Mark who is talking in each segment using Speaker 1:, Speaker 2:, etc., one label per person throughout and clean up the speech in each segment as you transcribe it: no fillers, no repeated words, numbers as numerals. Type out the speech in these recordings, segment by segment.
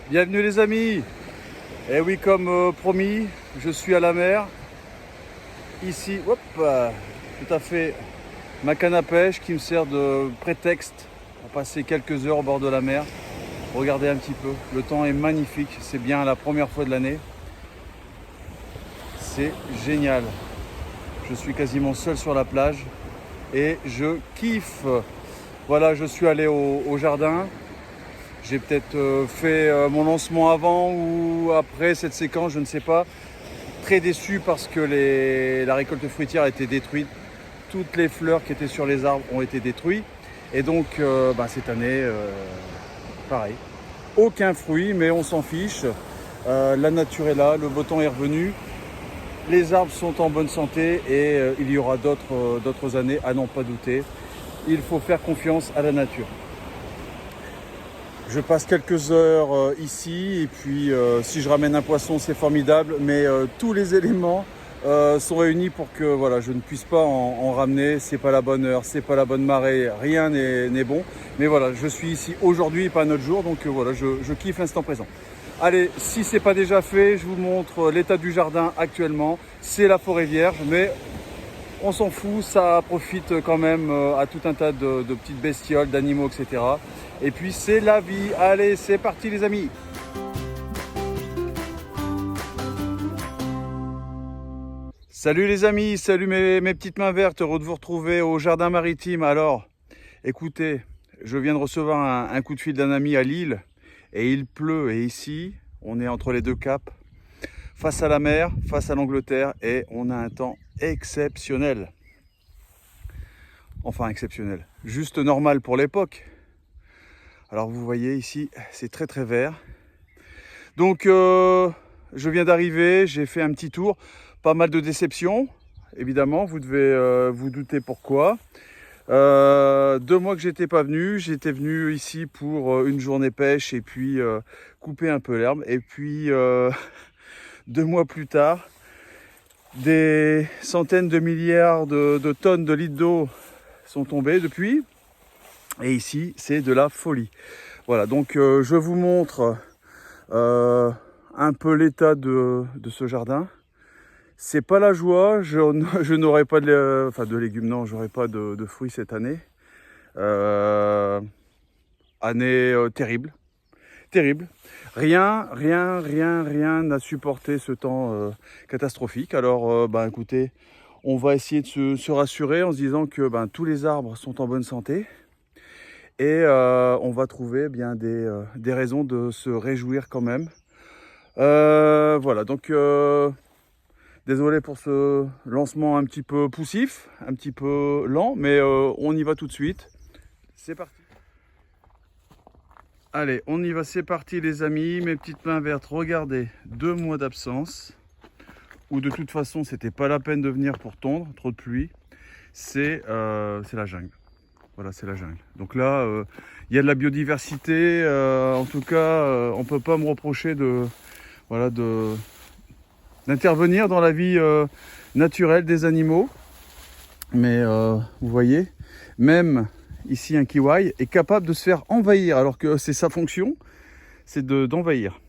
Speaker 1: Bienvenue les amis. Et oui, comme promis, je suis à la mer. Ici, hop, tout à fait ma canne à pêche qui me sert de prétexte pour passer quelques heures au bord de la mer. Regardez un petit peu, le temps est magnifique, c'est bien la première fois de l'année. C'est génial. Je suis quasiment seul sur la plage et je kiffe. Voilà, je suis allé au jardin. J'ai peut-être fait mon lancement avant ou après cette séquence, je ne sais pas. Très déçu parce que la récolte fruitière a été détruite. Toutes les fleurs qui étaient sur les arbres ont été détruites. Et donc cette année, pareil. Aucun fruit, mais on s'en fiche. La nature est là, le beau temps est revenu. Les arbres sont en bonne santé et il y aura d'autres années à n'en pas douter. Il faut faire confiance à la nature. Je passe quelques heures ici et puis si je ramène un poisson c'est formidable, mais tous les éléments sont réunis pour que voilà, je ne puisse pas en ramener. C'est pas la bonne heure, c'est pas la bonne marée, rien n'est bon. Mais voilà, je suis ici aujourd'hui et pas un autre jour, donc voilà, je kiffe l'instant présent. Allez, si c'est pas déjà fait, je vous montre l'état du jardin actuellement. C'est la forêt vierge, mais on s'en fout, ça profite quand même à tout un tas de petites bestioles, d'animaux, etc. Et puis c'est la vie. Allez, c'est parti les amis. Salut les amis, salut mes petites mains vertes, heureux de vous retrouver au jardin maritime. Alors, écoutez, je viens de recevoir un coup de fil d'un ami à Lille et il pleut. Et ici, on est entre les deux caps, face à la mer, face à l'Angleterre, et on a un temps exceptionnel. Enfin exceptionnel, juste normal pour l'époque. Alors vous voyez ici, c'est très très vert. Donc je viens d'arriver, j'ai fait un petit tour, pas mal de déceptions, évidemment, vous devez vous douter pourquoi. 2 mois que j'étais pas venu, j'étais venu ici pour une journée pêche et puis couper un peu l'herbe. Et puis 2 mois plus tard, des centaines de milliards de tonnes de litres d'eau sont tombés depuis. Et ici, c'est de la folie. Voilà, donc je vous montre un peu l'état de ce jardin. C'est pas la joie, je n'aurai pas de légumes, non, j'aurai pas de fruits cette année. Année terrible, terrible. Rien n'a supporté ce temps catastrophique. Alors, écoutez, on va essayer de se rassurer en se disant que tous les arbres sont en bonne santé. Et on va trouver bien des raisons de se réjouir quand même. Voilà, donc désolé pour ce lancement un petit peu poussif, un petit peu lent, mais on y va tout de suite. C'est parti. Allez, on y va, c'est parti les amis, mes petites mains vertes, regardez, 2 mois d'absence, où de toute façon c'était pas la peine de venir pour tondre, trop de pluie, c'est la jungle. Voilà, c'est la jungle. Donc là, il y a de la biodiversité. En tout cas, on ne peut pas me reprocher d'intervenir dans la vie naturelle des animaux. Mais vous voyez, même ici, un kiwai est capable de se faire envahir, alors que c'est sa fonction, c'est d'envahir.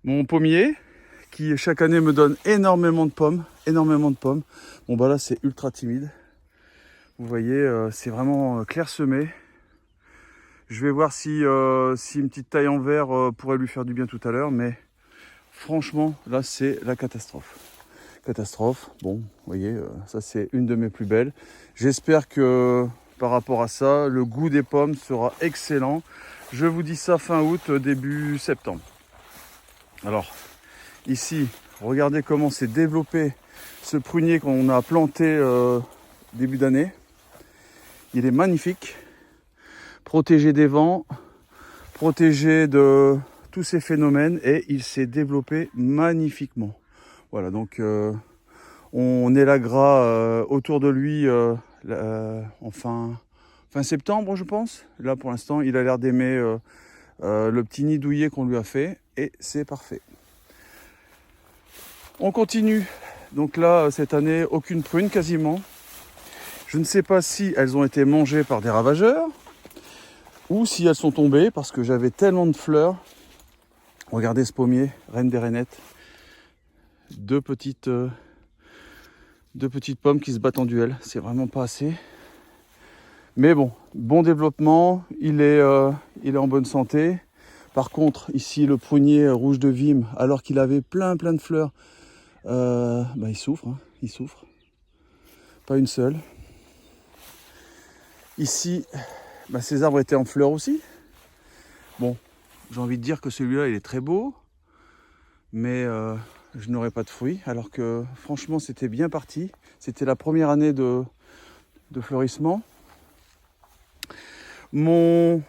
Speaker 1: Mon pommier, qui chaque année me donne énormément de pommes, Bon, là, c'est ultra timide. Vous voyez, c'est vraiment clairsemé. Je vais voir si une petite taille en verre pourrait lui faire du bien tout à l'heure, mais franchement, là, c'est la catastrophe. Catastrophe, bon, vous voyez, ça c'est une de mes plus belles. J'espère que par rapport à ça, le goût des pommes sera excellent. Je vous dis ça fin août, début septembre. Alors, ici, regardez comment s'est développé ce prunier qu'on a planté début d'année. Il est magnifique, protégé des vents, protégé de tous ces phénomènes et il s'est développé magnifiquement. Voilà, donc on élagera autour de lui en fin septembre, je pense. Là, pour l'instant, il a l'air d'aimer le petit nid douillet qu'on lui a fait et c'est parfait. On continue. Donc là, cette année, aucune prune quasiment. Je ne sais pas si elles ont été mangées par des ravageurs ou si elles sont tombées parce que j'avais tellement de fleurs. Regardez ce pommier, reine des rainettes. Deux petites pommes qui se battent en duel, c'est vraiment pas assez. Mais bon, bon développement, il est en bonne santé. Par contre, ici, le prunier rouge de Vim, alors qu'il avait plein de fleurs, il souffre, hein, il souffre. Pas une seule. Ici, ces arbres étaient en fleurs aussi. Bon, j'ai envie de dire que celui-là, il est très beau, mais je n'aurai pas de fruits, alors que franchement, c'était bien parti. C'était la première année de fleurissement. Mon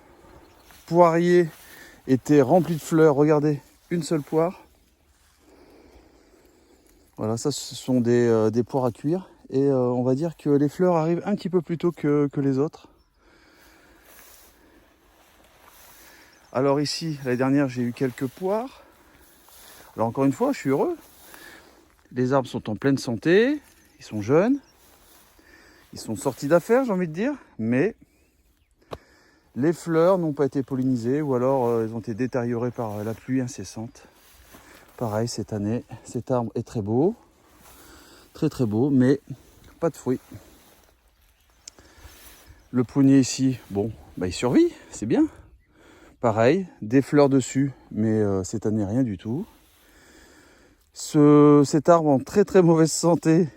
Speaker 1: poirier était rempli de fleurs. Regardez, une seule poire. Voilà, ça ce sont des poires à cuire. Et on va dire que les fleurs arrivent un petit peu plus tôt que les autres. Alors ici, l'année dernière, j'ai eu quelques poires. Alors encore une fois, je suis heureux. Les arbres sont en pleine santé, ils sont jeunes. Ils sont sortis d'affaires, j'ai envie de dire. Mais les fleurs n'ont pas été pollinisées ou alors elles ont été détériorées par la pluie incessante. Pareil, cette année, cet arbre est très beau. Très beau, mais pas de fruits. Le prunier ici, bon, il survit, c'est bien. Pareil, des fleurs dessus, mais cette année rien du tout. Cet arbre en très mauvaise santé,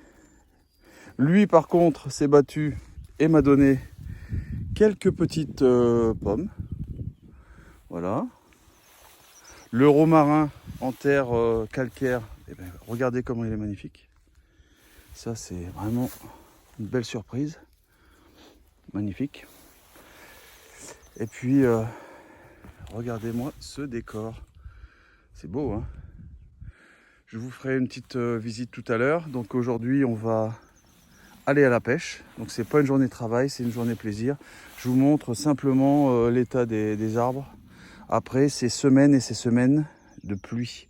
Speaker 1: lui par contre s'est battu et m'a donné quelques petites pommes. Voilà. Le romarin en terre calcaire, regardez comment il est magnifique. Ça c'est vraiment une belle surprise. Magnifique. Et puis regardez-moi ce décor. C'est beau, hein? Je vous ferai une petite visite tout à l'heure. Donc aujourd'hui, on va aller à la pêche. Donc c'est pas une journée de travail, c'est une journée plaisir. Je vous montre simplement l'état des arbres après ces semaines et ces semaines de pluie.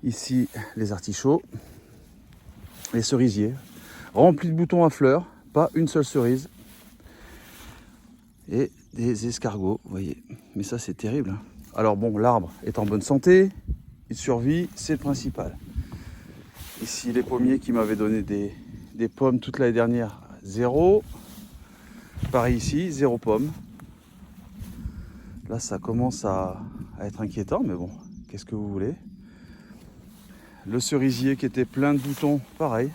Speaker 1: Ici, les artichauts, les cerisiers, remplis de boutons à fleurs, pas une seule cerise. Et des escargots, vous voyez. Mais ça, c'est terrible, hein. Alors bon, l'arbre est en bonne santé, il survit, c'est le principal. Ici, les pommiers qui m'avaient donné des pommes toute l'année dernière, 0. Pareil ici, 0 pomme. Là, ça commence à être inquiétant, mais bon, qu'est-ce que vous voulez? Le cerisier qui était plein de boutons, pareil.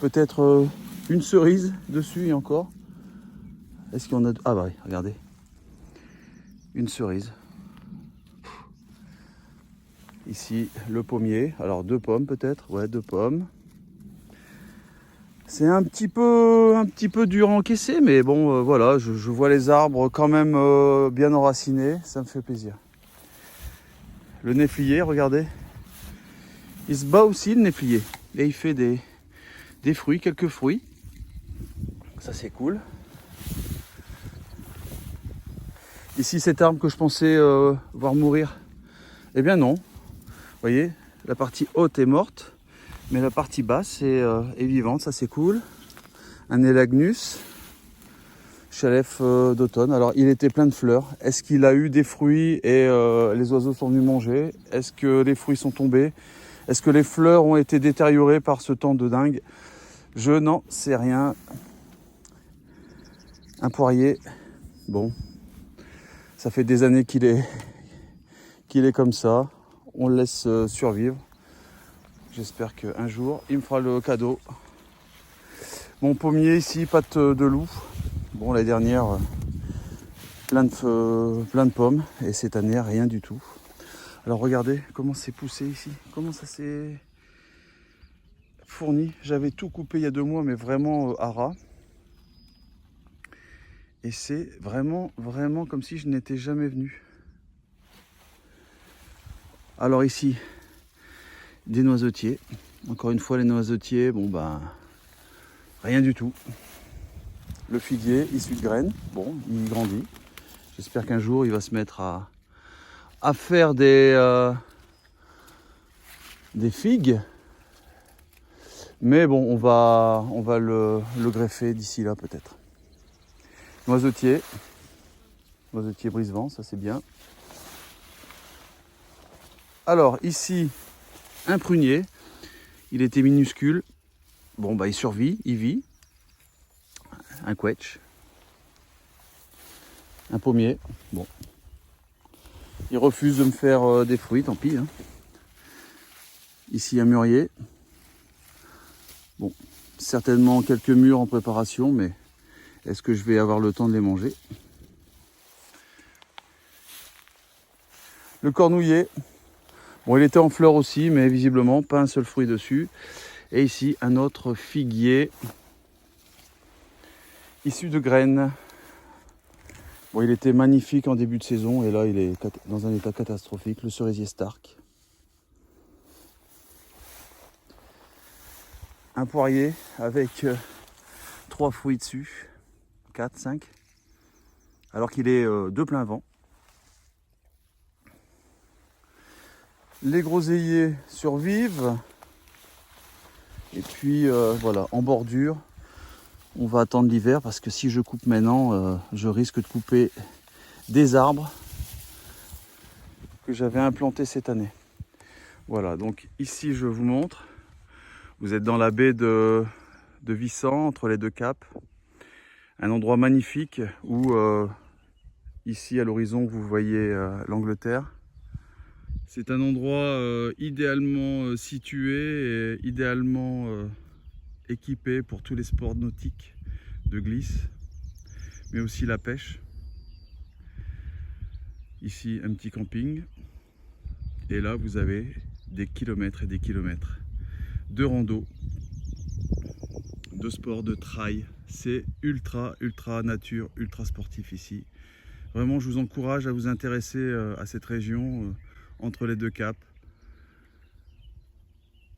Speaker 1: Peut-être une cerise dessus et encore. Est-ce qu'il y en a... Ah bah oui, regardez. Une cerise. Ici, le pommier. Alors, 2 pommes peut-être. Ouais, 2 pommes. C'est un petit peu dur à encaisser, mais bon, voilà, je vois les arbres quand même bien enracinés. Ça me fait plaisir. Le néflier, regardez. Il se bat aussi, le néflier. Et il fait des fruits, quelques fruits. Ça, c'est cool. Ici, cet arbre que je pensais voir mourir, eh bien non. Vous voyez, la partie haute est morte, mais la partie basse est vivante, ça c'est cool. Un Elagnus, chalef d'automne. Alors, il était plein de fleurs. Est-ce qu'il a eu des fruits et les oiseaux sont venus manger? Est-ce que les fruits sont tombés? Est-ce que les fleurs ont été détériorées par ce temps de dingue? Je n'en sais rien. Un poirier, bon, ça fait des années qu'il est comme ça. On le laisse survivre. J'espère qu'un jour, il me fera le cadeau. Mon pommier ici, patte de loup. Bon, l'année dernière, plein de pommes. Et cette année, rien du tout. Alors regardez comment c'est poussé ici. Comment ça s'est fourni. J'avais tout coupé il y a 2 mois, mais vraiment à ras. Et c'est vraiment comme si je n'étais jamais venu. Alors ici, des noisetiers. Encore une fois, les noisetiers, bon rien du tout. Le figuier issu de graines, bon, il grandit. J'espère qu'un jour, il va se mettre à faire des figues. Mais bon, on va le greffer d'ici là peut-être. Noisetier. Noisetier brise-vent, ça c'est bien. Alors ici, un prunier. Il était minuscule. Bon, bah il survit, il vit. Un quetch. Un pommier. Bon. Il refuse de me faire des fruits, tant pis. Hein. Ici, un mûrier. Bon, certainement quelques mûres en préparation, mais est-ce que je vais avoir le temps de les manger? Le cornouiller. Bon, il était en fleurs aussi, mais visiblement pas un seul fruit dessus. Et ici, un autre figuier issu de graines. Bon, il était magnifique en début de saison et là, il est dans un état catastrophique. Le cerisier Stark. Un poirier avec 3 fruits dessus. 4, 5. Alors qu'il est de plein vent. Les groseilliers survivent. Et puis voilà, en bordure, on va attendre l'hiver parce que si je coupe maintenant, je risque de couper des arbres que j'avais implantés cette année. Voilà, donc ici je vous montre. Vous êtes dans la baie de Vissant, entre les deux caps. Un endroit magnifique où ici à l'horizon vous voyez l'Angleterre. C'est un endroit idéalement situé et idéalement équipé pour tous les sports nautiques de glisse, mais aussi la pêche. Ici un petit camping et là vous avez des kilomètres et des kilomètres de rando, de sport, de trail. C'est ultra nature, ultra sportif ici. Vraiment je vous encourage à vous intéresser à cette région entre les deux caps.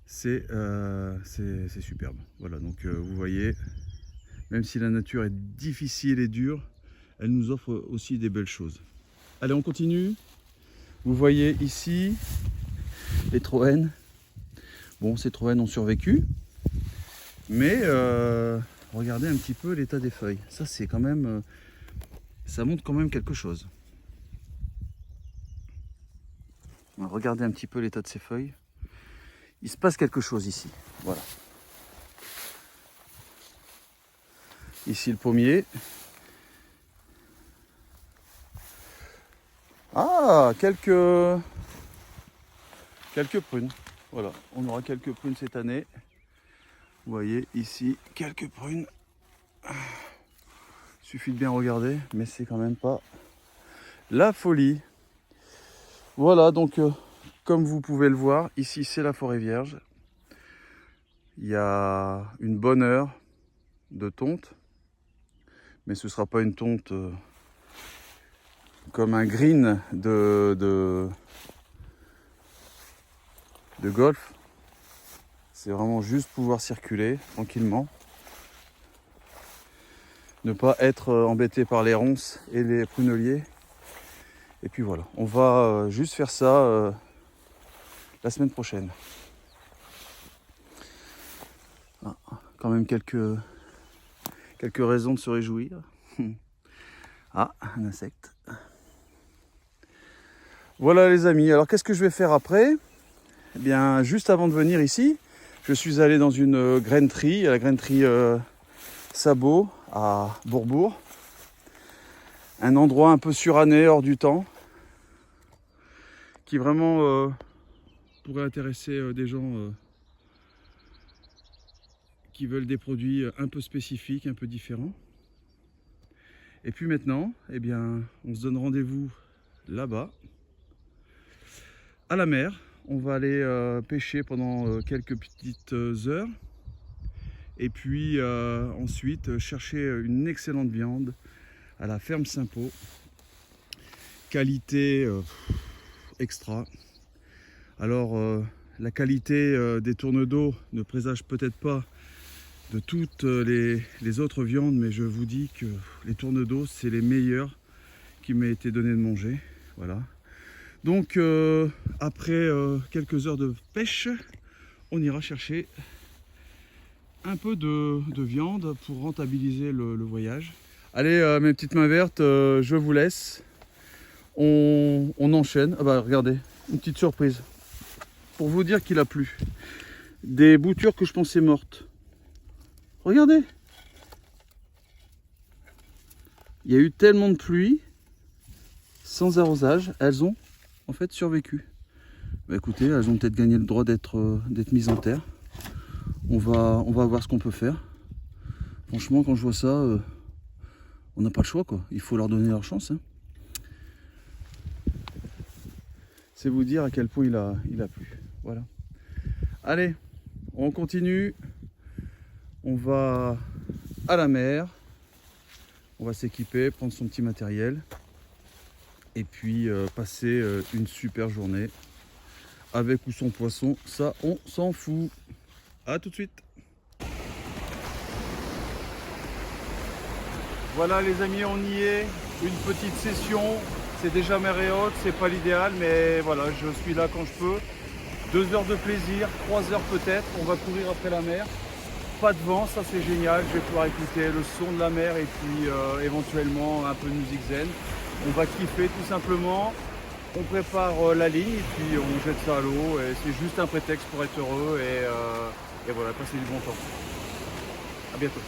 Speaker 1: C'est superbe. Voilà, donc vous voyez, même si la nature est difficile et dure, elle nous offre aussi des belles choses. Allez, on continue. Vous voyez ici les troènes. Bon, ces troènes ont survécu, mais regardez un petit peu l'état des feuilles. Ça, c'est quand même, ça montre quand même quelque chose. Regardez un petit peu l'état de ces feuilles. Il se passe quelque chose ici. Voilà. Ici le pommier. Ah, quelques prunes. Voilà, on aura quelques prunes cette année. Vous voyez ici quelques prunes. Il suffit de bien regarder, mais c'est quand même pas la folie. Voilà, donc comme vous pouvez le voir, ici c'est la forêt vierge. Il y a une bonne heure de tonte, mais ce ne sera pas une tonte comme un green de golf. C'est vraiment juste pouvoir circuler tranquillement. Ne pas être embêté par les ronces et les pruneliers. Et puis voilà, on va juste faire ça la semaine prochaine. Ah, quand même quelques raisons de se réjouir. Ah, un insecte. Voilà les amis, alors qu'est-ce que je vais faire après? Eh bien, juste avant de venir ici, je suis allé dans une grainerie, la grainerie Sabot à Bourbourg. Un endroit un peu suranné, hors du temps, qui vraiment pourrait intéresser des gens qui veulent des produits un peu spécifiques, un peu différents. Et puis maintenant, eh bien, on se donne rendez-vous là-bas, à la mer. On va aller pêcher pendant quelques petites heures. Et puis ensuite, chercher une excellente viande à la ferme Saint-Pau. Qualité extra. Alors, la qualité des tournes d'eau ne présage peut-être pas de toutes les autres viandes, mais je vous dis que les tournes d'eau, c'est les meilleurs qui m'aient été donnés de manger. Voilà. Donc, après quelques heures de pêche, on ira chercher un peu de viande pour rentabiliser le voyage. Allez, mes petites mains vertes, je vous laisse. On enchaîne. Ah bah regardez, une petite surprise. Pour vous dire qu'il a plu. Des boutures que je pensais mortes. Regardez. Il y a eu tellement de pluie, sans arrosage, elles ont en fait survécu. Bah écoutez, elles ont peut-être gagné le droit d'être mises en terre. On va voir ce qu'on peut faire. Franchement, quand je vois ça, on n'a pas le choix, quoi. Il faut leur donner leur chance. Hein. C'est vous dire à quel point il a plu. Voilà. Allez, on continue. On va à la mer. On va s'équiper, prendre son petit matériel. Et puis passer une super journée. Avec ou sans poisson, ça on s'en fout. A tout de suite. Voilà les amis, on y est. Une petite session. C'est déjà mer et haute, c'est pas l'idéal, mais voilà, je suis là quand je peux. 2 heures de plaisir, 3 heures peut-être. On va courir après la mer. Pas de vent, ça c'est génial. Je vais pouvoir écouter le son de la mer et puis éventuellement un peu de musique zen. On va kiffer tout simplement. On prépare la ligne et puis on jette ça à l'eau. Et c'est juste un prétexte pour être heureux et voilà, passer du bon temps. À bientôt.